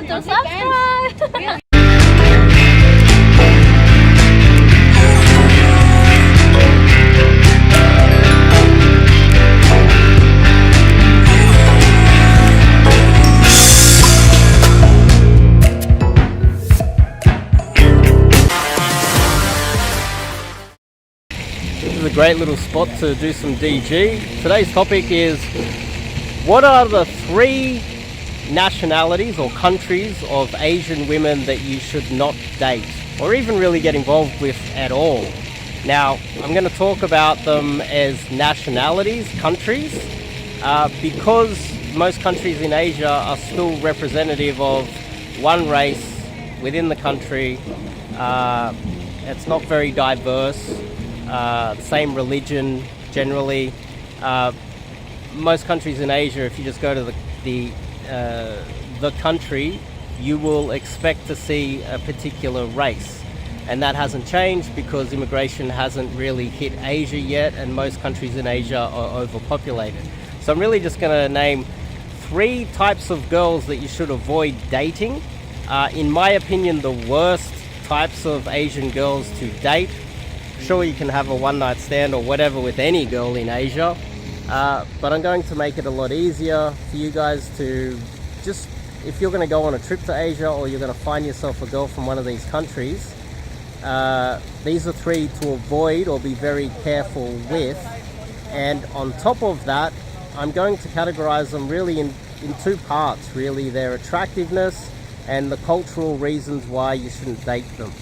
forget to subscribe. This is a great little spot to do some DG. Today's topic is, what are the 3 nationalities or countries of Asian women that you should not date or even really get involved with at all? Now, I'm going to talk about them as nationalities, countries, because most countries in Asia are still representative of one race within the country. It's not very diverse. Same religion generally. Most countries in Asia, if you just go to the country, you will expect to see a particular race, and that hasn't changed because immigration hasn't really hit Asia yet, and most countries in Asia are overpopulated. So I'm really just going to name 3 types of girls that you should avoid dating. In my opinion, the worst types of Asian girls to date. Sure, you can have a one-night stand or whatever with any girl in Asia, but I'm going to make it a lot easier for you guys to just, if you're going to go on a trip to Asia or you're going to find yourself a girl from one of these countries, these are 3 to avoid or be very careful with. And on top of that, I'm going to categorize them really in 2 parts, really, their attractiveness and the cultural reasons why you shouldn't date them.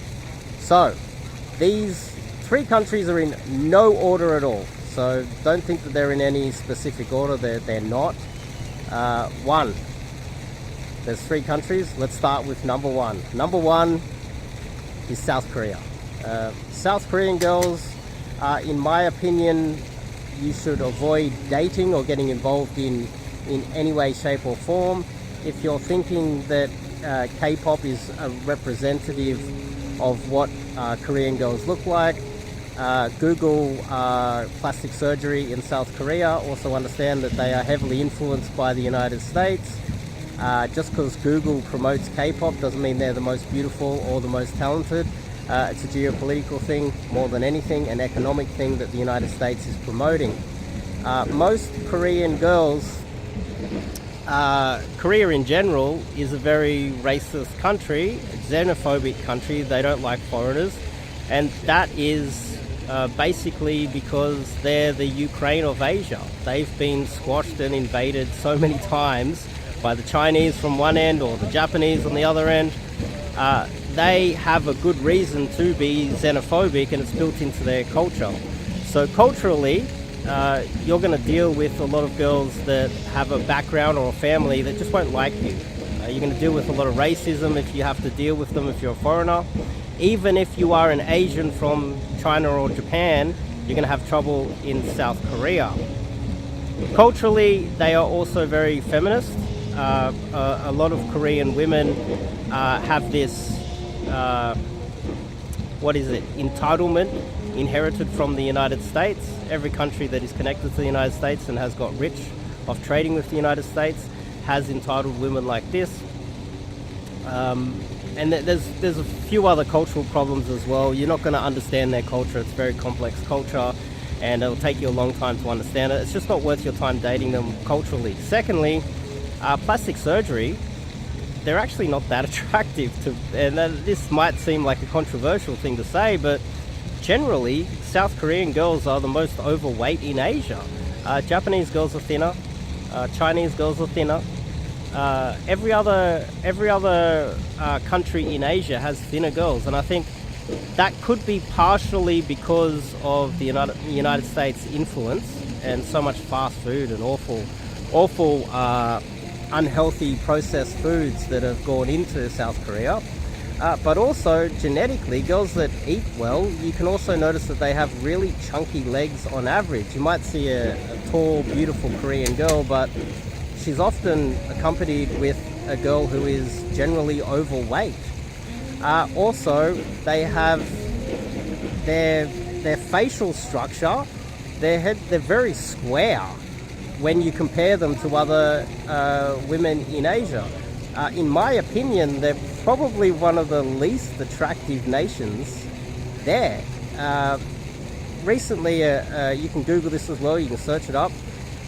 So these 3 countries are in no order at all, so don't think that they're in any specific order. They're not. 1, there's 3 countries. Let's start with number 1. Number 1 is South Korea. South Korean girls, in my opinion, you should avoid dating or getting involved in any way, shape or form. If you're thinking that K-pop is a representative of what Korean girls look like, Google plastic surgery in South Korea. Also understand that they are heavily influenced by the United States. Just because Google promotes K-pop doesn't mean they're the most beautiful or the most talented. It's a geopolitical thing more than anything, an economic thing that the United States is promoting. Most Korean girls, Korea in general is a very racist country, xenophobic country. They don't like foreigners, and that is basically because they're the Ukraine of Asia. They've been squashed and invaded so many times by the Chinese from one end or the Japanese on the other end. They have a good reason to be xenophobic, and it's built into their culture. So culturally, you're going to deal with a lot of girls that have a background or a family that just won't like you. You're going to deal with a lot of racism if you have to deal with them if you're a foreigner. Even if you are an Asian from China or Japan, you're going to have trouble in South Korea. Culturally, they are also very feminist. A lot of Korean women have this, entitlement inherited from the United States. Every country that is connected to the United States and has got rich off trading with the United States has entitled women like this. And there's a few other cultural problems as well. You're not going to understand their culture. It's a very complex culture, and it'll take you a long time to understand it. It's just not worth your time dating them culturally. Secondly, plastic surgery, they're actually not that attractive to, and this might seem like a controversial thing to say, but generally South Korean girls are the most overweight in Asia. Japanese girls are thinner, Chinese girls are thinner. Every other country in Asia has thinner girls, and I think that could be partially because of the United States influence and so much fast food and awful unhealthy processed foods that have gone into South Korea. But also genetically, girls that eat well, you can also notice that they have really chunky legs on average. You might see a tall, beautiful Korean girl, but she's often accompanied with a girl who is generally overweight. Also, they have their facial structure, they're very square when you compare them to other women in Asia. in my opinion, they're probably one of the least attractive nations there. Recently, you can Google this as well, you can search it up.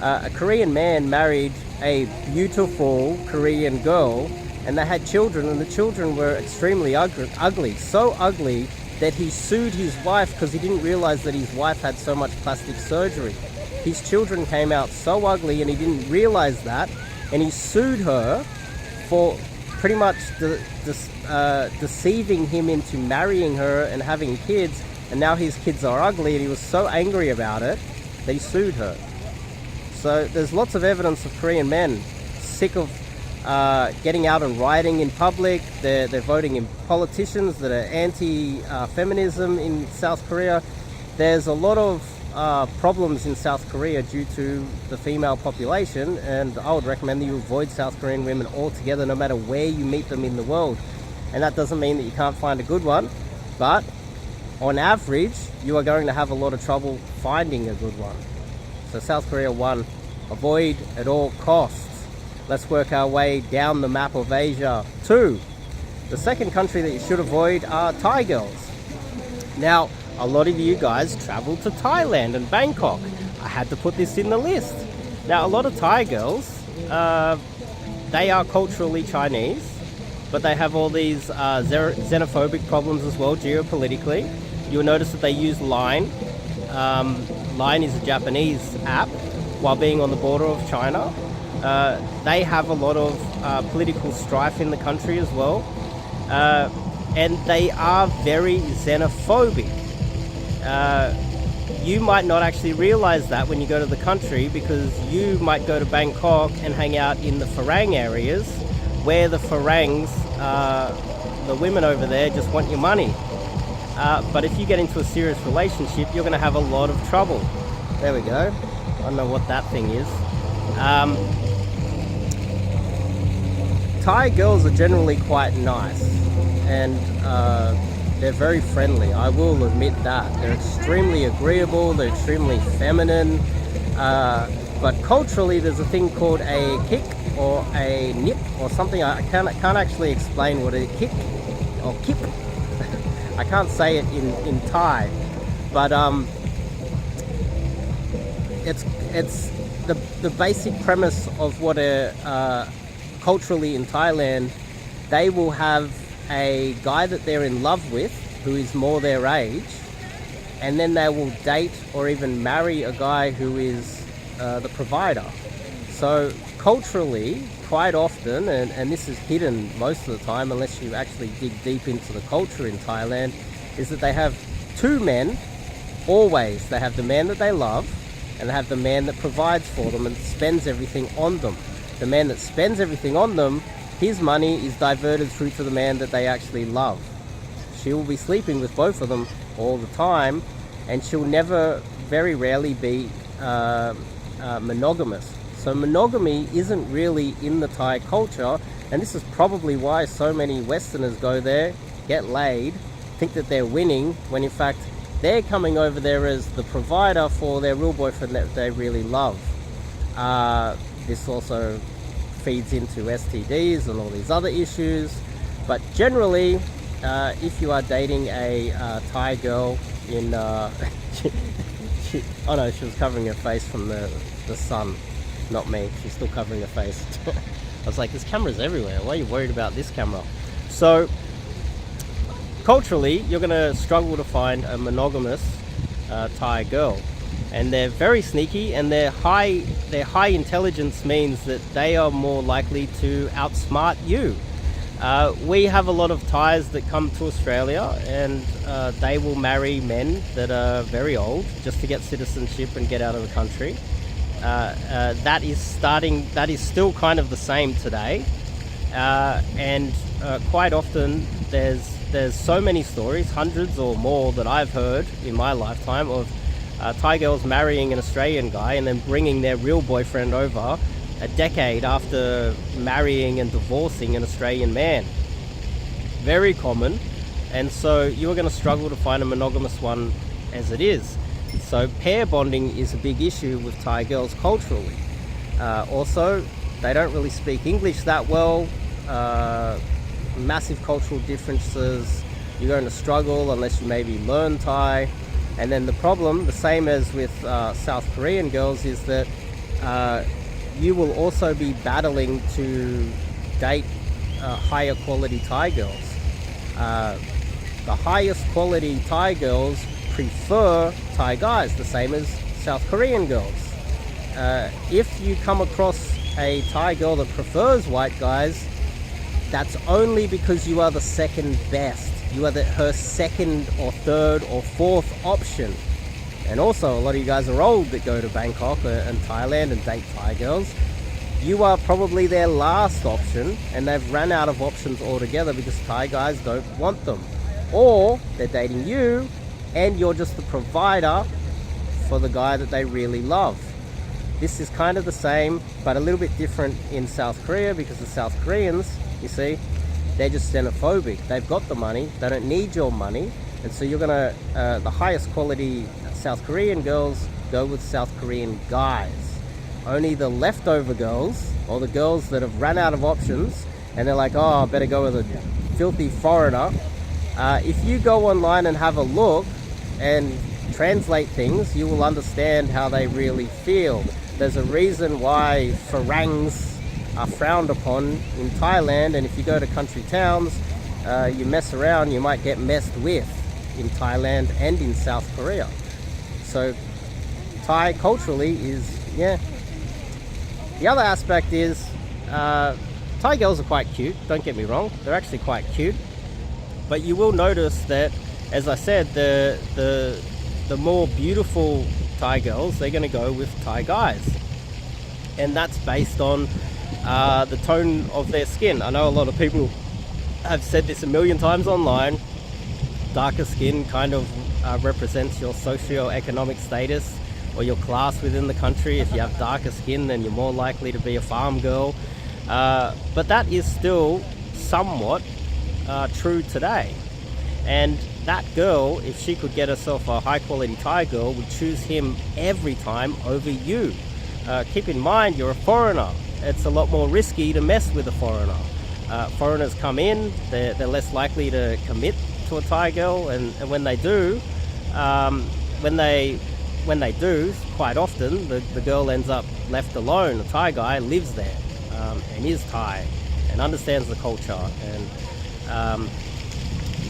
A Korean man married a beautiful Korean girl, and they had children, and the children were extremely ugly. So ugly that he sued his wife because he didn't realize that his wife had so much plastic surgery. His children came out so ugly and he didn't realize that, and he sued her for pretty much deceiving him into marrying her and having kids, and now his kids are ugly, and he was so angry about it that he sued her. So there's lots of evidence of Korean men sick of getting out and rioting in public. They're voting in politicians that are anti-feminism in South Korea. There's a lot of problems in South Korea due to the female population, and I would recommend that you avoid South Korean women altogether, no matter where you meet them in the world. And that doesn't mean that you can't find a good one, but on average you are going to have a lot of trouble finding a good one. So South Korea 1, avoid at all costs. Let's work our way down the map of Asia. 2, the second country that you should avoid are Thai girls. Now, a lot of you guys travel to Thailand and Bangkok. I had to put this in the list. Now, a lot of Thai girls, they are culturally Chinese, but they have all these xenophobic problems as well, geopolitically. You'll notice that they use Line. Line is a Japanese app, while being on the border of China. They have a lot of political strife in the country as well. And they are very xenophobic. You might not actually realize that when you go to the country, because you might go to Bangkok and hang out in the Farang areas, where the Farangs, the women over there, just want your money. But if you get into a serious relationship, you're going to have a lot of trouble. There we go. I don't know what that thing is. Thai girls are generally quite nice, and they're very friendly. I will admit that. They're extremely agreeable, they're extremely feminine, but culturally there's a thing called a kick or a nip or something. I can't actually explain what a kick or kip. I can't say it in Thai, but it's the basic premise of what culturally in Thailand, they will have a guy that they're in love with who is more their age, and then they will date or even marry a guy who is the provider. So culturally, quite often, and this is hidden most of the time unless you actually dig deep into the culture in Thailand, is that they have two men always. They have the man that they love, and they have the man that provides for them and spends everything on them. The man that spends everything on them, his money is diverted through to the man that they actually love. She will be sleeping with both of them all the time, and she'll never, very rarely be monogamous. So monogamy isn't really in the Thai culture, and this is probably why so many Westerners go there, get laid, think that they're winning, when in fact they're coming over there as the provider for their real boyfriend that they really love. This also feeds into STDs and all these other issues, but generally, if you are dating a Thai girl in... oh no, she was covering her face from the sun. Not me, she's still covering her face. I was like, there's cameras everywhere, why are you worried about this camera? So culturally, you're going to struggle to find a monogamous Thai girl, and they're very sneaky, and their high intelligence means that they are more likely to outsmart you. We have a lot of Thais that come to Australia, and they will marry men that are very old just to get citizenship and get out of the country. That is still kind of the same today, and quite often there's so many stories, hundreds or more, that I've heard in my lifetime of Thai girls marrying an Australian guy and then bringing their real boyfriend over a decade after marrying and divorcing an Australian man. Very common, and so you're going to struggle to find a monogamous one as it is. So pair bonding is a big issue with Thai girls culturally. Also, they don't really speak English that well. massive cultural differences. You're going to struggle unless you maybe learn Thai. And then the problem, the same as with South Korean girls, is that you will also be battling to date higher quality Thai girls. The highest quality Thai girls prefer Thai guys, the same as South Korean girls. If you come across a Thai girl that prefers white guys, that's only because you are the second best. You are her second or third or fourth option. And also, a lot of you guys are old that go to Bangkok and Thailand and date Thai girls. You are probably their last option, and they've run out of options altogether because Thai guys don't want them. Or they're dating you, and you're just the provider for the guy that they really love. This is kind of the same, but a little bit different in South Korea, because the South Koreans, you see, they're just xenophobic. They've got the money, they don't need your money, and so you're gonna, the highest quality South Korean girls go with South Korean guys. Only the leftover girls, or the girls that have run out of options, and they're like, oh, I better go with a filthy foreigner. If you go online and have a look and translate things, you will understand how they really feel. There's a reason why Farangs are frowned upon in Thailand, and if you go to country towns, you mess around, you might get messed with in Thailand and in South Korea. So Thai culturally is, yeah. The other aspect is Thai girls are quite cute, don't get me wrong, they're actually quite cute, but you will notice that, as I said, the more beautiful Thai girls, they're going to go with Thai guys, and that's based on the tone of their skin. I know a lot of people have said this a million times online. Darker skin kind of represents your socio-economic status or your class within the country. If you have darker skin, then you're more likely to be a farm girl. But that is still somewhat true today. And that girl, if she could get herself a high quality Thai girl, would choose him every time over you. Keep in mind, you're a foreigner. It's a lot more risky to mess with a foreigner. Foreigners come in, they're less likely to commit to a Thai girl, and when they do, quite often the girl ends up left alone. The Thai guy lives there and is Thai and understands the culture, and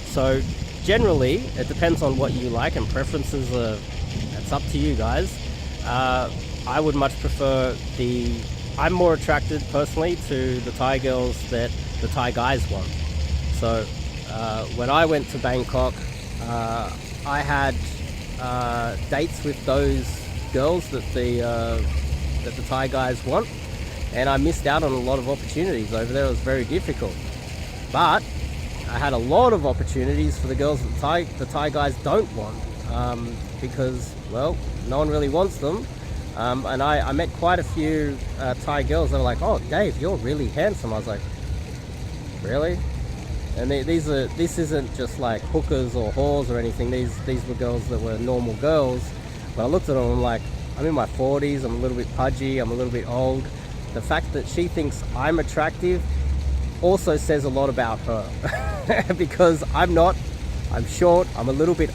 so generally it depends on what you like, and preferences it's up to you guys. I would much prefer I'm more attracted personally to the Thai girls that the Thai guys want. So when I went to Bangkok, I had dates with those girls that the Thai guys want, and I missed out on a lot of opportunities over there. It was very difficult, but I had a lot of opportunities for the girls that the Thai guys don't want, because, well, no one really wants them. And I met quite a few Thai girls that were like, oh, Dave, you're really handsome. I was like, really? And this isn't just like hookers or whores or anything. These were girls that were normal girls. But I looked at them, I'm like, I'm in my 40s, I'm a little bit pudgy, I'm a little bit old. The fact that she thinks I'm attractive also says a lot about her. Because I'm not. I'm short, I'm a little bit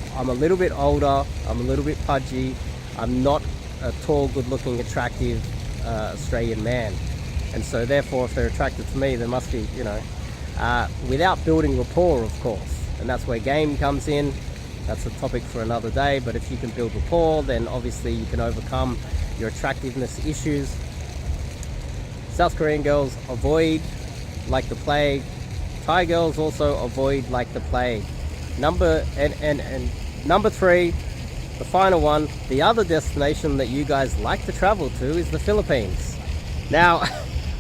older, I'm a little bit pudgy, I'm not a tall, good-looking, attractive Australian man, and so therefore, if they're attracted to me, there must be, without building rapport, of course, and that's where game comes in. That's a topic for another day. But if you can build rapport, then obviously you can overcome your attractiveness issues. South Korean girls avoid like the plague. Thai girls also avoid like the plague. Number 3. The final one, the other destination that you guys like to travel to is the Philippines. Now,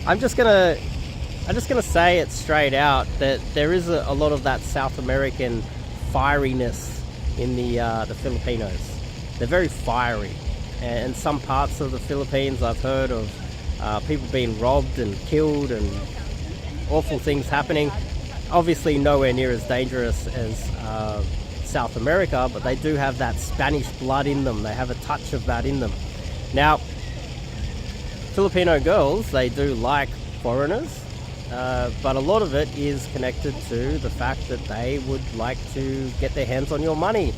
I'm just gonna say it straight out that there is a lot of that South American fieriness in the Filipinos. They're very fiery, and some parts of the Philippines I've heard of people being robbed and killed and awful things happening. Obviously, nowhere near as dangerous as South America, but they do have that Spanish blood in them. They have a touch of that in them. Now, Filipino girls, they do like foreigners. but a lot of it is connected to the fact that they would like to get their hands on your money.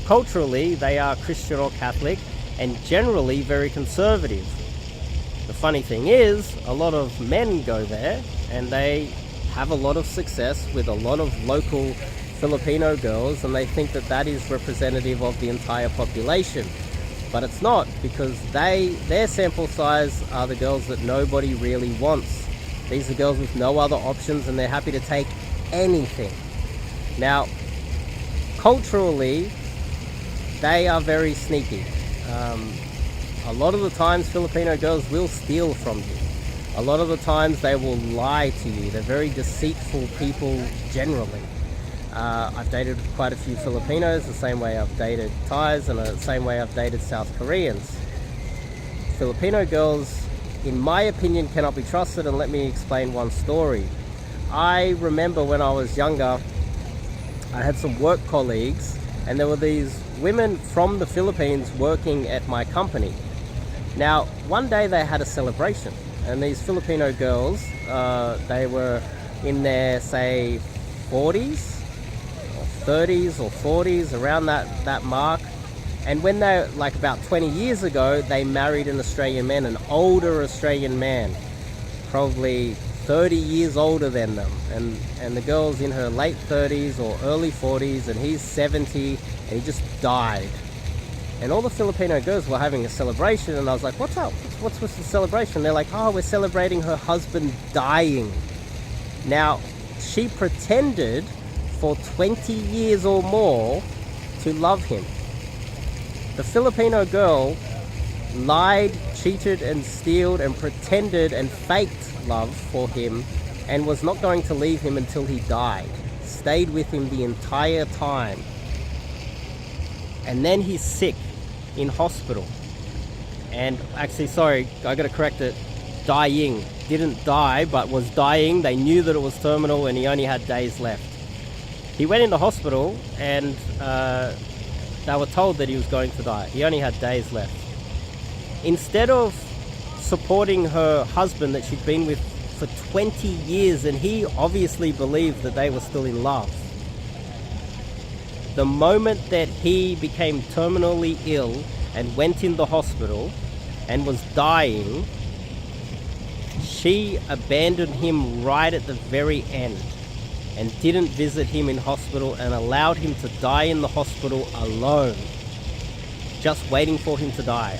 Culturally, they are Christian or Catholic, and generally very conservative. The funny thing is, a lot of men go there, and they have a lot of success with a lot of local Filipino girls, and they think that that is representative of the entire population. But it's not, because their sample size are the girls that nobody really wants. These are girls with no other options, and they're happy to take anything. Now, culturally, they are very sneaky. A lot of the times Filipino girls will steal from you. A lot of the times they will lie to you. They're very deceitful people generally. I've dated quite a few Filipinos, the same way I've dated Thais, and the same way I've dated South Koreans. Filipino girls, in my opinion, cannot be trusted, and let me explain one story. I remember when I was younger, I had some work colleagues, and there were these women from the Philippines working at my company. Now, one day they had a celebration, and these Filipino girls, they were in their, say, 40s, or 30s or 40s, around that mark. And when they, like about 20 years ago, they married an Australian man, an older Australian man, probably 30 years older than them. And the girl's in her late 30s or early 40s, and he's 70, and he just died. And all the Filipino girls were having a celebration, and I was like, what's up? What's with the celebration? They're like, oh, we're celebrating her husband dying. Now, she pretended for 20 years or more to love him. The Filipino girl lied, cheated and stealed and pretended and faked love for him, and was not going to leave him until he died. Stayed with him the entire time. And then he's sick in hospital. And actually, sorry, I gotta correct it. Dying. Didn't die, but was dying. They knew that it was terminal, and he only had days left. He went into hospital, and they were told that he was going to die. He only had days left. Instead of supporting her husband that she'd been with for 20 years, and he obviously believed that they were still in love, the moment that he became terminally ill and went in the hospital and was dying, she abandoned him right at the very end and didn't visit him in hospital, and allowed him to die in the hospital alone, just waiting for him to die.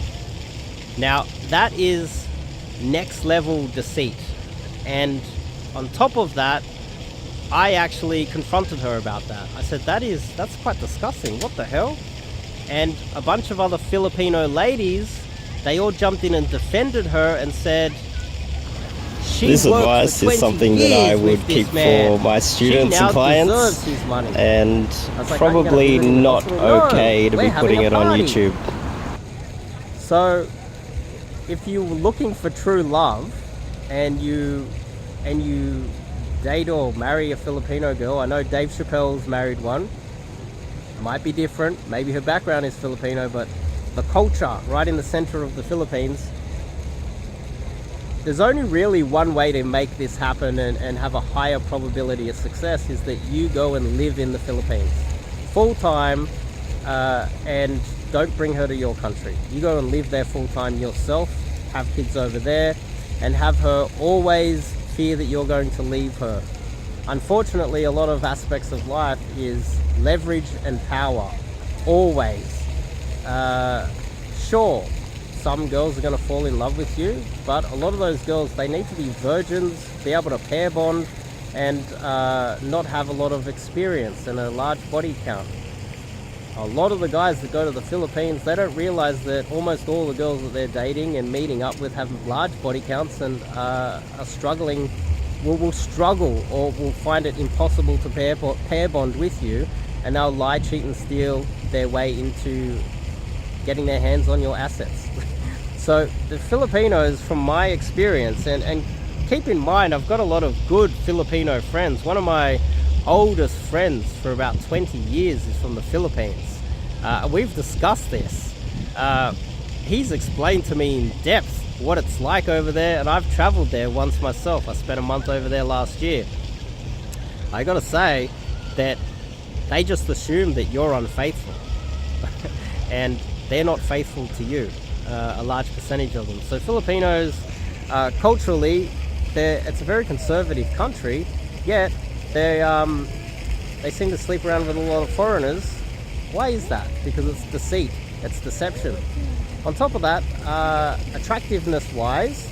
Now, that is next level deceit. And on top of that, I actually confronted her about that. I said, that's quite disgusting. What the hell? And a bunch of other Filipino ladies, they all jumped in and defended her and said, this advice is something that I would keep for my students and clients, and probably not okay to be putting it on YouTube. So, if you're looking for true love, and you date or marry a Filipino girl, I know Dave Chappelle's married one. Might be different. Maybe her background is Filipino, but the culture right in the center of the Philippines. There's only really one way to make this happen and have a higher probability of success, is that you go and live in the Philippines full time, and don't bring her to your country. You go and live there full time yourself, have kids over there, and have her always fear that you're going to leave her. Unfortunately, a lot of aspects of life is leverage and power, always. Sure, some girls are going to fall in love with you, but a lot of those girls, they need to be virgins, be able to pair bond, and not have a lot of experience and a large body count. A lot of the guys that go to the Philippines, they don't realize that almost all the girls that they're dating and meeting up with have large body counts, and are struggling, will struggle or will find it impossible to pair bond with you, and they'll lie, cheat and steal their way into getting their hands on your assets. So the Filipinos, from my experience, and keep in mind, I've got a lot of good Filipino friends. One of my oldest friends for about 20 years is from the Philippines. We've discussed this. he's explained to me in depth what it's like over there, and I've traveled there once myself. I spent a month over there last year. I gotta say that they just assume that you're unfaithful and they're not faithful to you, a large percentage of them. So Filipinos, culturally, it's a very conservative country, yet they seem to sleep around with a lot of foreigners. Why is that? Because it's deceit, it's deception. On top of that, attractiveness wise,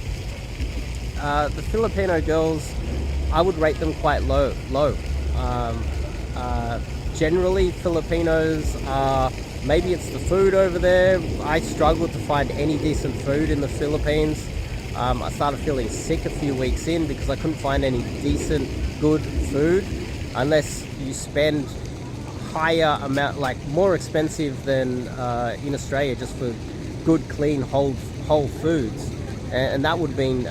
the Filipino girls, I would rate them quite low. Generally, Filipinos are, maybe it's the food over there. I struggled to find any decent food in the Philippines. I started feeling sick a few weeks in because I couldn't find any decent, good food, unless you spend higher amount, like more expensive than in Australia, just for good, clean, whole foods, and that would have been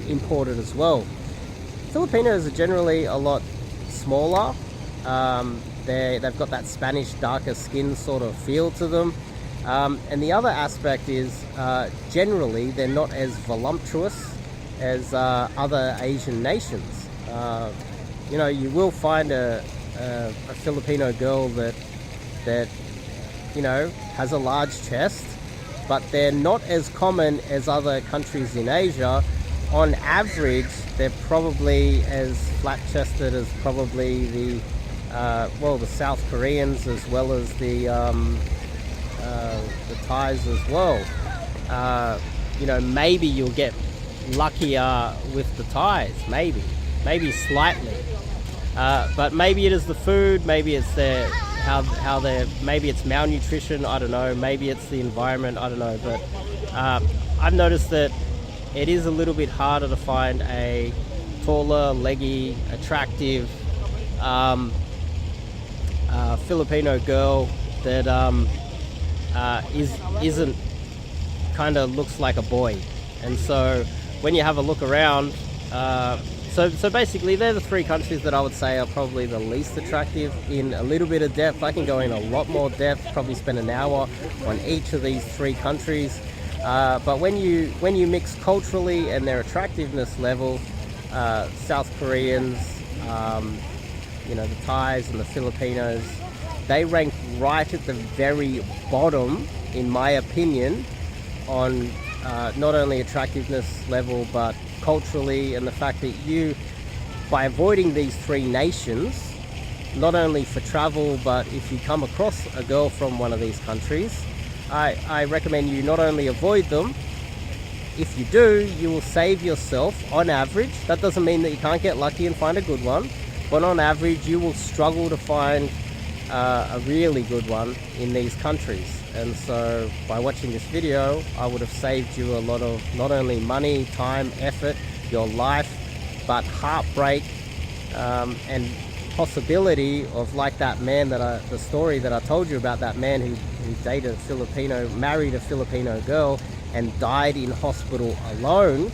imported as well. Filipinos are generally a lot smaller. They've got that Spanish darker skin sort of feel to them, and the other aspect is generally they're not as voluptuous as other Asian nations. You know, you will find a Filipino girl that you know has a large chest, but they're not as common as other countries in Asia. On average, they're probably as flat-chested as probably the South Koreans, as well as the Thais as well. You know, maybe you'll get luckier with the Thais, maybe slightly, but maybe it is the food, maybe it's how they're, maybe it's malnutrition, I don't know, maybe it's the environment, I don't know, but I've noticed that it is a little bit harder to find a taller, leggy, attractive Filipino girl that isn't kind of looks like a boy. And so when you have a look around, so basically they're the three countries that I would say are probably the least attractive in a little bit of depth. I can go in a lot more depth, probably spend an hour on each of these three countries. But when you mix culturally and their attractiveness level, South Koreans, you know, the Thais and the Filipinos, they rank right at the very bottom, in my opinion, on not only attractiveness level but culturally, and the fact that you, by avoiding these three nations, not only for travel, but if you come across a girl from one of these countries, I recommend you not only avoid them. If you do, you will save yourself, on average, that doesn't mean that you can't get lucky and find a good one, but on average you will struggle to find a really good one in these countries. And so by watching this video, I would have saved you a lot of not only money, time, effort, your life, but heartbreak, and possibility of, like that man the story that I told you about, that man who dated a Filipino, married a Filipino girl and died in hospital alone.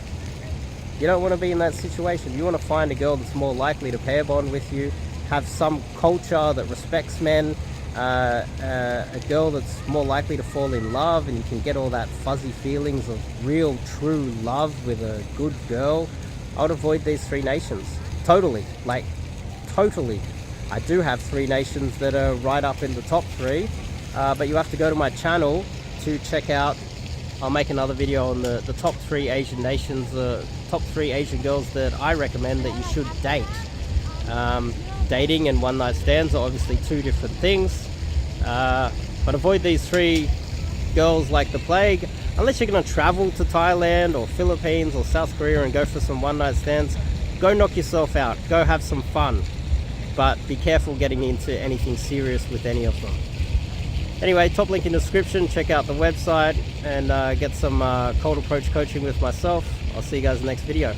You don't want to be in that situation. You want to find a girl that's more likely to pair bond with you, have some culture that respects men, a girl that's more likely to fall in love, and you can get all that fuzzy feelings of real, true love with a good girl. I would avoid these three nations. Totally. Like, totally. I do have three nations that are right up in the top three, but you have to go to my channel to check out. I'll make another video on the top three Asian nations, top three Asian girls that I recommend that you should date. Dating and one night stands are obviously two different things, but avoid these three girls like the plague. Unless you're going to travel to Thailand or Philippines or South Korea and go for some one night stands, go knock yourself out, go have some fun, but be careful getting into anything serious with any of them. Anyway, top link in the description, check out the website and get some cold approach coaching with myself. I'll see you guys in the next video.